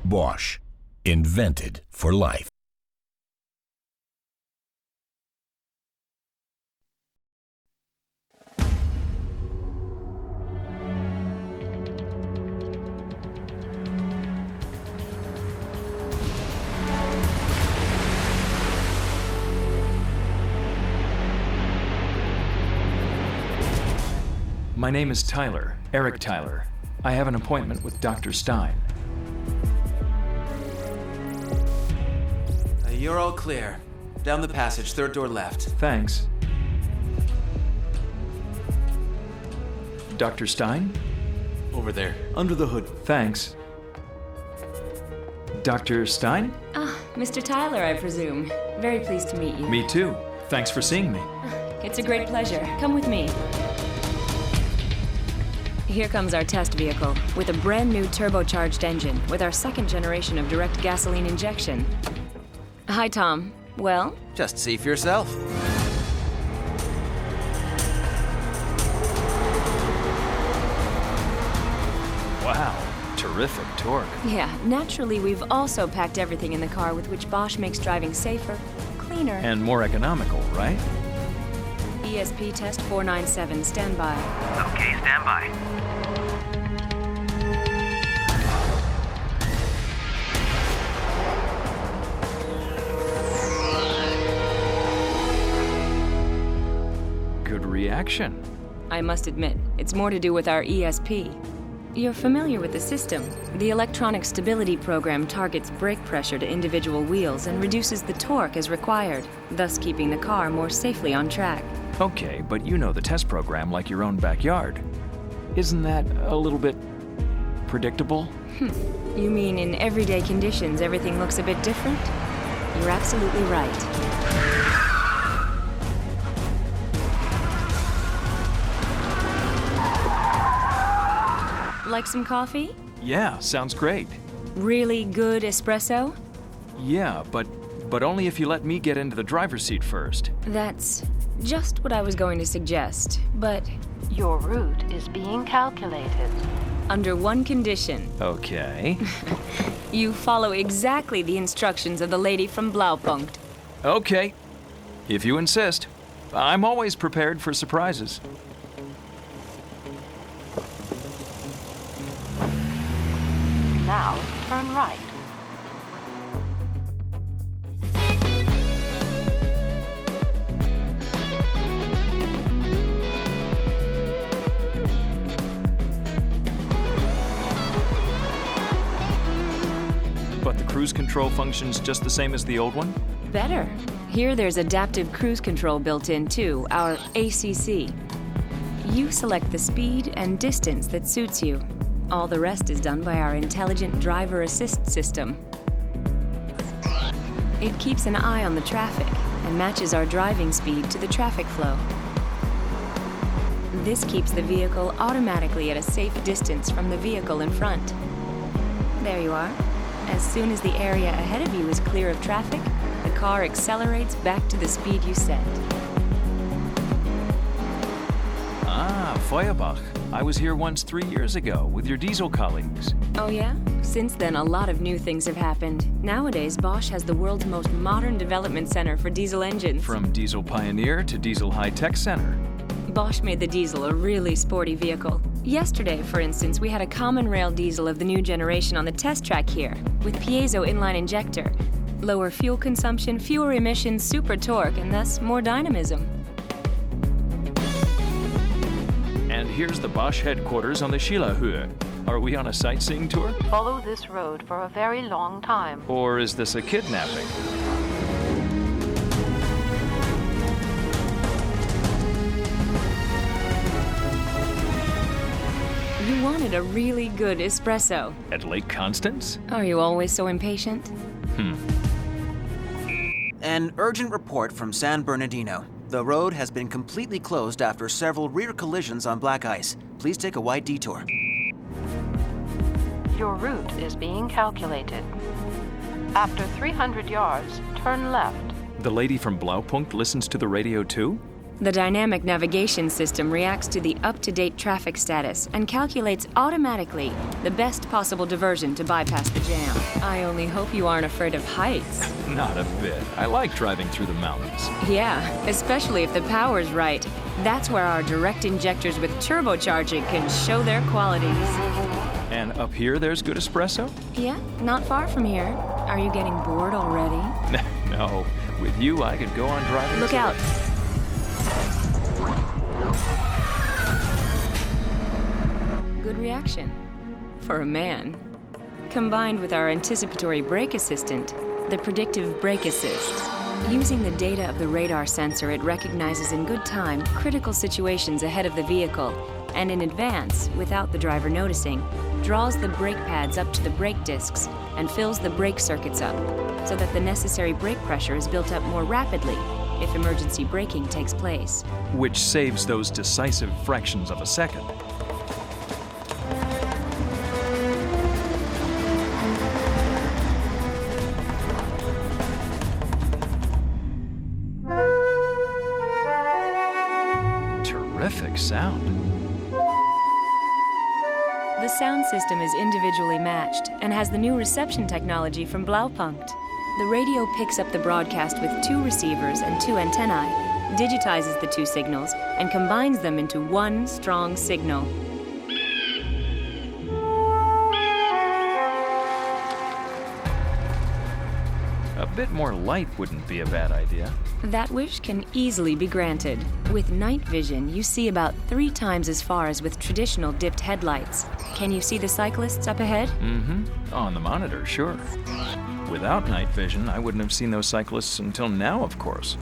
Bosch. Invented for life. My name is Tyler, Eric Tyler. I have an appointment with Dr. Stein. You're all clear. Down the passage, third door left. Thanks. Dr. Stein? Over there, under the hood. Thanks. Dr. Stein? Mr. Tyler, I presume. Very pleased to meet you. Me too. Thanks for seeing me. It's a great pleasure. Come with me. Here comes our test vehicle, with a brand new turbocharged engine, with our second generation of direct gasoline injection. Hi, Tom. Well? Just see for yourself. Wow, terrific torque. Yeah, naturally we've also packed everything in the car with which Bosch makes driving safer, cleaner. And more economical, right? ESP test 497, stand by. Okay, stand by. Good reaction. I must admit, it's more to do with our ESP. You're familiar with the system. The electronic stability program targets brake pressure to individual wheels and reduces the torque as required, thus keeping the car more safely on track. Okay, but you know the test program like your own backyard. Isn't that a little bit predictable? You mean in everyday conditions everything looks a bit different? You're absolutely right. Like some coffee? Yeah, sounds great. Really good espresso? Yeah, but only if you let me get into the driver's seat first. That's just what I was going to suggest, but Your route is being calculated. under one condition. Okay. You follow exactly the instructions of the lady from Blaupunkt. Okay. If you insist. I'm always prepared for surprises. Now, turn right. But the cruise control functions just the same as the old one? Better. Here there's adaptive cruise control built in too, our ACC. You select the speed and distance that suits you. All the rest is done by our intelligent driver assist system. It keeps an eye on the traffic and matches our driving speed to the traffic flow. This keeps the vehicle automatically at a safe distance from the vehicle in front. There you are. As soon as the area ahead of you is clear of traffic, the car accelerates back to the speed you set. Ah, Feuerbach. I was here once 3 years ago with your diesel colleagues. Oh yeah? Since then, a lot of new things have happened. Nowadays, Bosch has the world's most modern development center for diesel engines. From Diesel Pioneer to Diesel High Tech Center. Bosch made the diesel a really sporty vehicle. Yesterday, for instance, we had a common rail diesel of the new generation on the test track here, with piezo inline injector. Lower fuel consumption, fewer emissions, super torque, and thus more dynamism. And here's the Bosch headquarters on the Schillerhöhe. Are we on a sightseeing tour? Follow this road for a very long time. Or is this a kidnapping? You wanted a really good espresso. At Lake Constance? Are you always so impatient? An urgent report from San Bernardino. The road has been completely closed after several rear collisions on black ice. Please take a wide detour. Your route is being calculated. After 300 yards, turn left. The lady from Blaupunkt listens to the radio too? The dynamic navigation system reacts to the up-to-date traffic status and calculates automatically the best possible diversion to bypass the jam. I only hope you aren't afraid of heights. Not a bit. I like driving through the mountains. Yeah, especially if the power's right. That's where our direct injectors with turbocharging can show their qualities. And up here, there's good espresso? Yeah, not far from here. Are you getting bored already? No. With you, I could go on driving. Look out. Good reaction. For a man. Combined with our anticipatory brake assistant, the predictive brake assist. Using the data of the radar sensor, it recognizes in good time critical situations ahead of the vehicle, and in advance, without the driver noticing, draws the brake pads up to the brake discs and fills the brake circuits up, so that the necessary brake pressure is built up more rapidly if emergency braking takes place. Which saves those decisive fractions of a second. Terrific sound. The sound system is individually matched and has the new reception technology from Blaupunkt. The radio picks up the broadcast with 2 receivers and 2 antennae, digitizes the 2 signals, and combines them into one strong signal. A bit more light wouldn't be a bad idea. That wish can easily be granted. With night vision, you see about 3 times as far as with traditional dipped headlights. Can you see the cyclists up ahead? Mm-hmm. On the monitor, sure. Without night vision, I wouldn't have seen those cyclists until now, of course.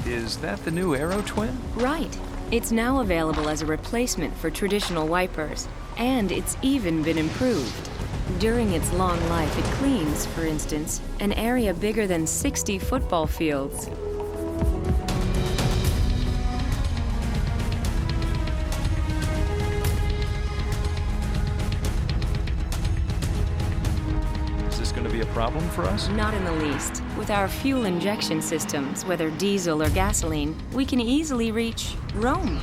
Is that the new Aero Twin? Right. It's now available as a replacement for traditional wipers, and it's even been improved. During its long life, it cleans, for instance, an area bigger than 60 football fields. Is this going to be a problem for us? Not in the least. With our fuel injection systems, whether diesel or gasoline, we can easily reach Rome.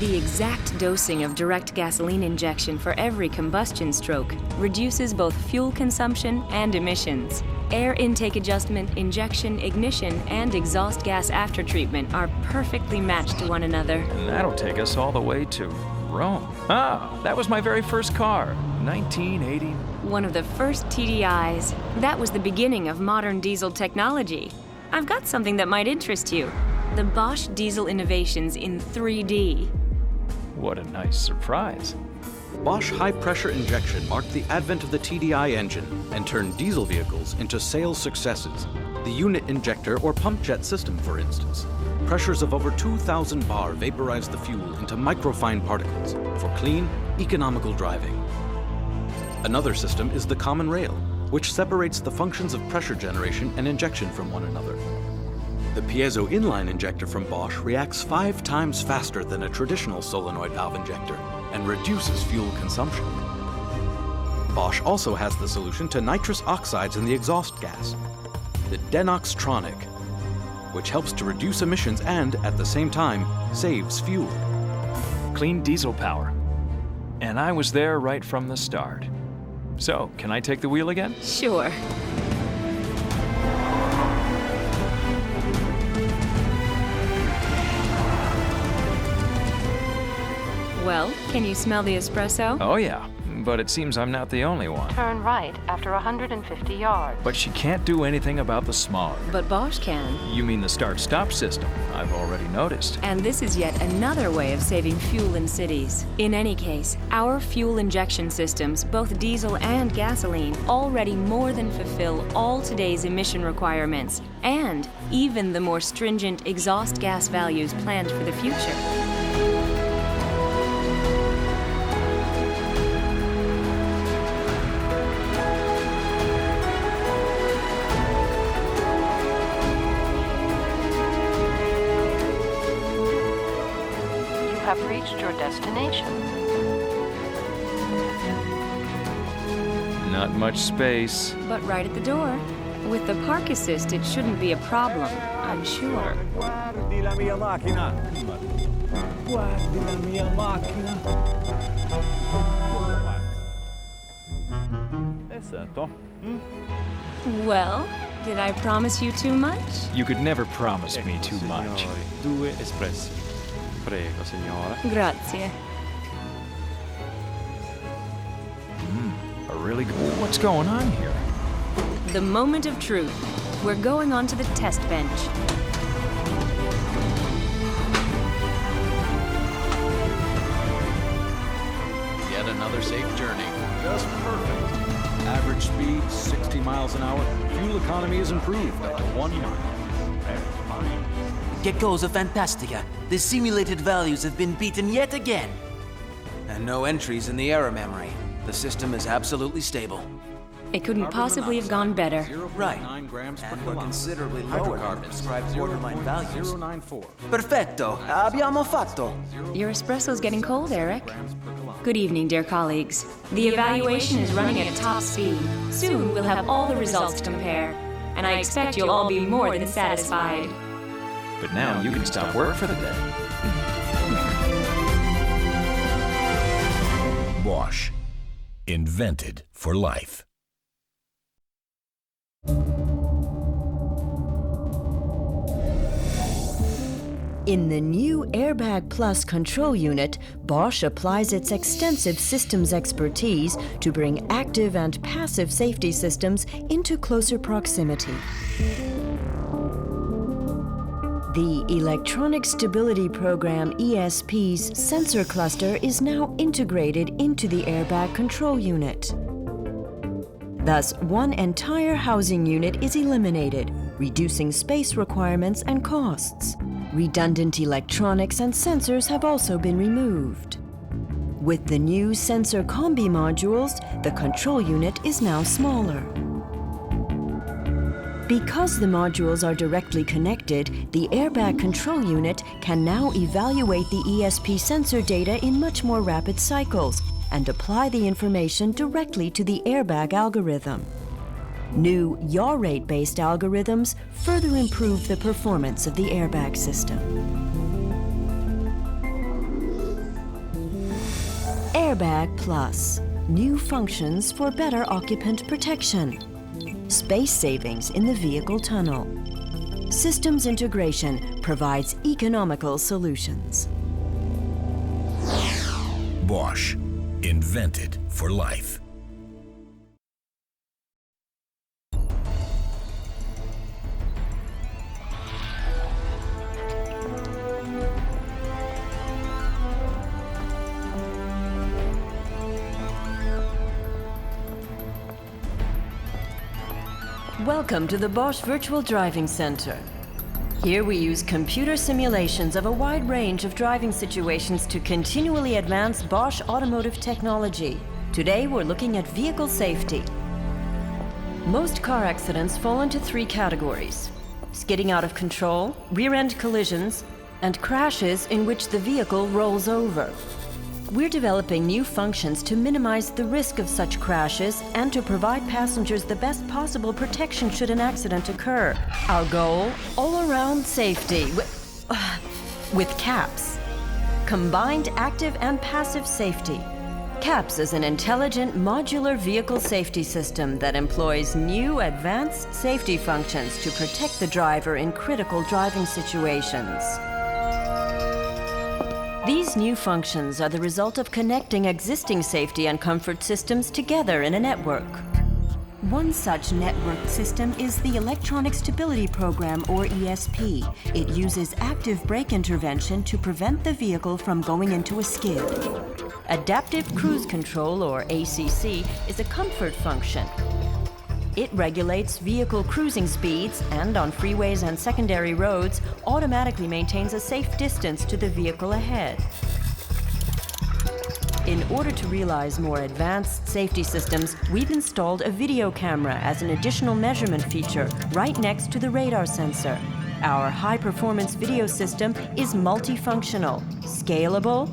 The exact dosing of direct gasoline injection for every combustion stroke reduces both fuel consumption and emissions. Air intake adjustment, injection, ignition, and exhaust gas aftertreatment are perfectly matched to one another. And that'll take us all the way to Rome. Ah, that was my very first car, 1980. One of the first TDIs. That was the beginning of modern diesel technology. I've got something that might interest you. The Bosch diesel innovations in 3D. What a nice surprise. Bosch high-pressure injection marked the advent of the TDI engine and turned diesel vehicles into sales successes. The unit injector or pump jet system, for instance. Pressures of over 2,000 bar vaporize the fuel into microfine particles for clean, economical driving. Another system is the common rail, which separates the functions of pressure generation and injection from one another. The piezo inline injector from Bosch reacts 5 times faster than a traditional solenoid valve injector and reduces fuel consumption. Bosch also has the solution to nitrous oxides in the exhaust gas, the Denoxtronic, which helps to reduce emissions and, at the same time, saves fuel. Clean diesel power. And I was there right from the start. So, can I take the wheel again? Sure. Well, can you smell the espresso? Oh yeah, but it seems I'm not the only one. Turn right after 150 yards. But she can't do anything about the smog. But Bosch can. You mean the start-stop system? I've already noticed. And this is yet another way of saving fuel in cities. In any case, our fuel injection systems, both diesel and gasoline, already more than fulfill all today's emission requirements, and even the more stringent exhaust gas values planned for the future. have reached your destination. Not much space. But right at the door. With the park assist, it shouldn't be a problem, I'm sure. Guardi la mia macchina. Guardi la mia macchina. Esatto. Well, did I promise you too much? You could never promise me too much. Signori, 2 espressi. Prego, signora. Grazie. A really good... What's going on here? The moment of truth. We're going on to the test bench. Yet another safe journey. Just perfect. Average speed, 60 miles an hour. Fuel economy is improved up to 1 mile. Che cosa fantastica! The simulated values have been beaten yet again. And no entries in the error memory. The system is absolutely stable. It couldn't possibly have gone better. 0.9 grams per And we're kilometer. considerably lower than the prescribed borderline values. 0.094. Perfetto! Abbiamo fatto! Your espresso's getting cold, Eric. Good evening, dear colleagues. The evaluation is running at top speed. Soon we'll have all the results to compare. And I expect you'll all be more than satisfied. But now you can stop work for the day. Bosch. Invented for life. In the new Airbag Plus control unit, Bosch applies its extensive systems expertise to bring active and passive safety systems into closer proximity. The Electronic Stability Program ESP's sensor cluster is now integrated into the airbag control unit. Thus, one entire housing unit is eliminated, reducing space requirements and costs. Redundant electronics and sensors have also been removed. With the new sensor combi modules, the control unit is now smaller. Because the modules are directly connected, the airbag control unit can now evaluate the ESP sensor data in much more rapid cycles and apply the information directly to the airbag algorithm. New yaw rate-based algorithms further improve the performance of the airbag system. Airbag Plus. New functions for better occupant protection. Space savings in the vehicle tunnel. Systems integration provides economical solutions. Bosch. Invented for life. Welcome to the Bosch Virtual Driving Center. Here we use computer simulations of a wide range of driving situations to continually advance Bosch automotive technology. Today we're looking at vehicle safety. Most car accidents fall into 3 categories: skidding out of control, rear-end collisions, and crashes in which the vehicle rolls over. We're developing new functions to minimize the risk of such crashes and to provide passengers the best possible protection should an accident occur. Our goal? All-around safety with CAPS. Combined active and passive safety. CAPS is an intelligent modular vehicle safety system that employs new advanced safety functions to protect the driver in critical driving situations. These new functions are the result of connecting existing safety and comfort systems together in a network. One such networked system is the Electronic Stability Program, or ESP. It uses active brake intervention to prevent the vehicle from going into a skid. Adaptive Cruise Control, or ACC, is a comfort function. It regulates vehicle cruising speeds and, on freeways and secondary roads, automatically maintains a safe distance to the vehicle ahead. In order to realize more advanced safety systems, we've installed a video camera as an additional measurement feature right next to the radar sensor. Our high-performance video system is multifunctional, scalable,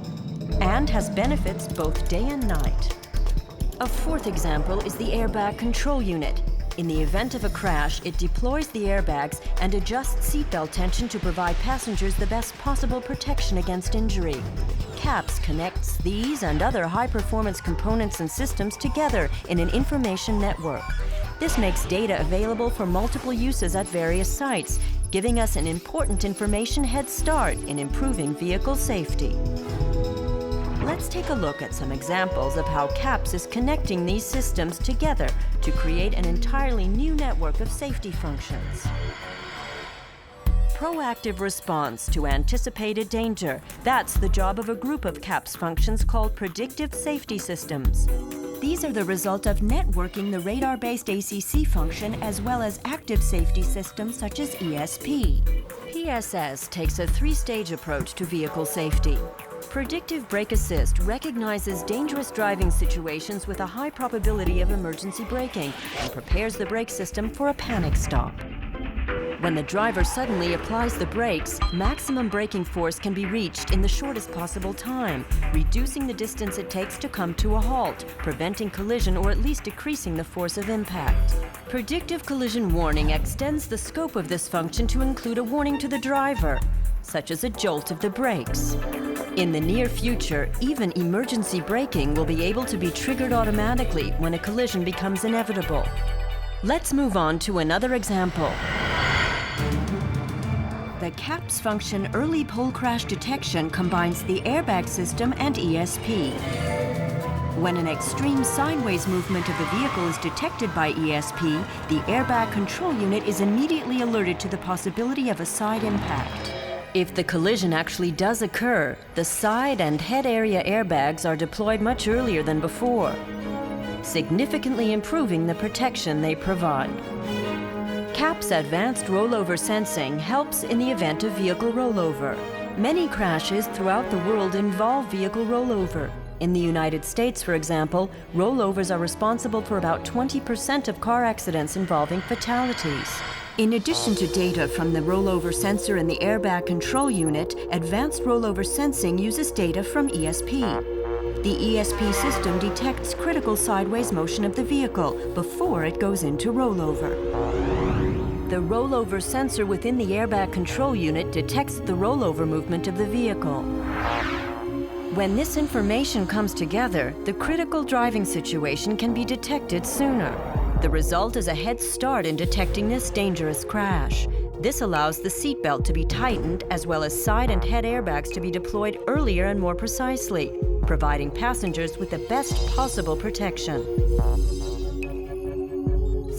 and has benefits both day and night. A fourth example is the airbag control unit. In the event of a crash, it deploys the airbags and adjusts seatbelt tension to provide passengers the best possible protection against injury. CAPS connects these and other high-performance components and systems together in an information network. This makes data available for multiple uses at various sites, giving us an important information head start in improving vehicle safety. Let's take a look at some examples of how CAPS is connecting these systems together to create an entirely new network of safety functions. Proactive response to anticipated danger. That's the job of a group of CAPS functions called predictive safety systems. These are the result of networking the radar-based ACC function as well as active safety systems such as ESP. PSS takes a three-stage approach to vehicle safety. Predictive brake assist recognizes dangerous driving situations with a high probability of emergency braking and prepares the brake system for a panic stop. When the driver suddenly applies the brakes, maximum braking force can be reached in the shortest possible time, reducing the distance it takes to come to a halt, preventing collision or at least decreasing the force of impact. Predictive collision warning extends the scope of this function to include a warning to the driver, such as a jolt of the brakes. In the near future, even emergency braking will be able to be triggered automatically when a collision becomes inevitable. Let's move on to another example. The CAPS function Early Pole Crash Detection combines the airbag system and ESP. When an extreme sideways movement of the vehicle is detected by ESP, the airbag control unit is immediately alerted to the possibility of a side impact. If the collision actually does occur, the side and head area airbags are deployed much earlier than before, significantly improving the protection they provide. CAPS advanced rollover sensing helps in the event of vehicle rollover. Many crashes throughout the world involve vehicle rollover. In the United States, for example, rollovers are responsible for about 20% of car accidents involving fatalities. In addition to data from the rollover sensor in the airbag control unit, advanced rollover sensing uses data from ESP. The ESP system detects critical sideways motion of the vehicle before it goes into rollover. The rollover sensor within the airbag control unit detects the rollover movement of the vehicle. When this information comes together, the critical driving situation can be detected sooner. The result is a head start in detecting this dangerous crash. This allows the seatbelt to be tightened as well as side and head airbags to be deployed earlier and more precisely, providing passengers with the best possible protection.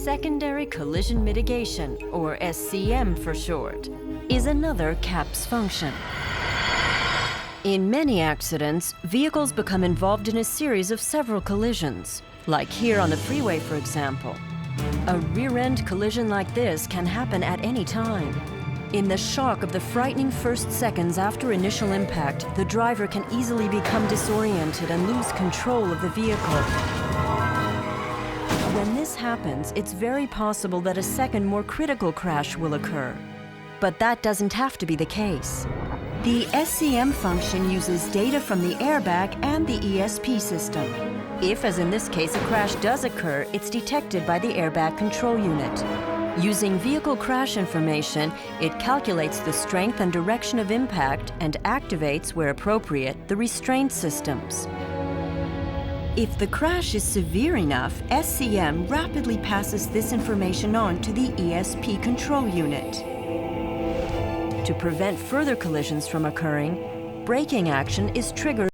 Secondary collision mitigation, or SCM for short, is another CAPS function. In many accidents, vehicles become involved in a series of several collisions, like here on the freeway, for example. A rear-end collision like this can happen at any time. In the shock of the frightening first seconds after initial impact, the driver can easily become disoriented and lose control of the vehicle. When this happens, it's very possible that a second, more critical crash will occur. But that doesn't have to be the case. The SCM function uses data from the airbag and the ESP system. If, as in this case, a crash does occur, it's detected by the airbag control unit. Using vehicle crash information, it calculates the strength and direction of impact and activates, where appropriate, the restraint systems. If the crash is severe enough, SCM rapidly passes this information on to the ESP control unit. To prevent further collisions from occurring, braking action is triggered